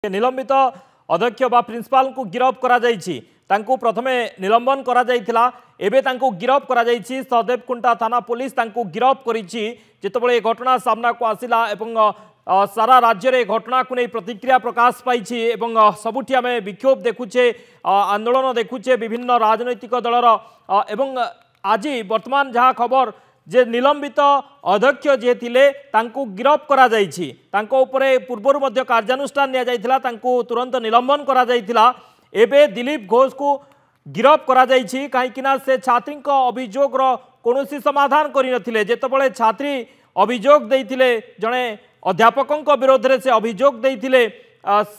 निलंबित अध्यक्ष बा प्रिंसिपाल को गिरफ करा जायछि तांको प्रथमे निलंबन करा जायथिला एबे तांको गिरफ करा जायछि सदेवकुंटा थाना पुलिस तांको गिरफ करिछि जेतबळे घटना सामना को आसिला एवं सारा राज्य रे घटना को नहीं प्रतिक्रिया प्रकाश पाई एवं सबुठी आम विक्षोभ देखुचे आंदोलन देखुचे विभिन्न राजनैतिक दलर एवं आज वर्तमान जहाँ खबर जे निलंबित अध्यक्ष जे थिले तांको गिरफ करा जायछि तांको उपरे पूर्वरु मध्य कार्यानुष्ठान निया जायथिला तांको तुरंत निलंबन करा जायथिला एबे दिलीप घोष को गिरफ करा जायछि काहेकिना से छात्री अभियोग कोनोसी समाधान करि नथिले जेतबळे छात्री अभियोग देइथिले जणे अध्यापकों विरोध में से अभियोग देइथिले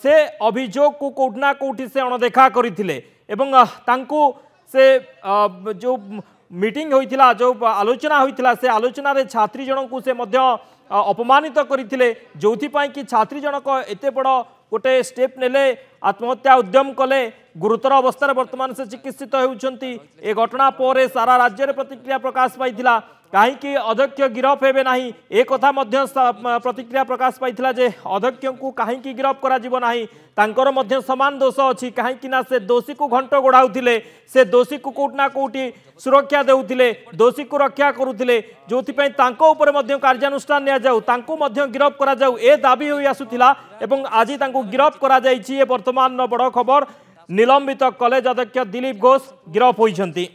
से अभियोग को कोठना कोठी से अणदेखा करथिले एवं तांको से जो मीटिंग होइथिला जो आलोचना होइथिला से आलोचना रे छात्री जनक को से मध्य अपमानित करथिले जोथि पई कि छात्री जनक एते बड़ गोटे स्टेप नेले आत्महत्या उद्यम कले गुरुतर अवस्था वर्तमान से चिकित्सित होउछंती ए घटना पर सारा राज्य रे प्रतिक्रिया प्रकाश पाइथिला कहीं अध्यक्ष गिरफ हेबे नाही ए कथा मध्य प्रतिक्रिया प्रकाश पाइथिला जे अध्यक्ष को कहीं गिरफ करा जिवो नाही तांकर मध्य समान दोष अछि कहीं ना से दोषी को घंट गोड़ाउथिले से दोषी को कोटना कोटी सुरक्षा देउथिले दोषी को रक्षा करुथिले जोथि पई तांको ऊपर मध्य कार्यानुष्ठान निया जाऊ तांको मध्य गिरफ करा जाऊ ए दाबी होई आसुथिला एवं आज तांको गिरफ करा जायछि ए वर्तमान बड़ खबर निलंबित कॉलेज अध्यक्ष दिलीप घोष गिरफ होइछंती।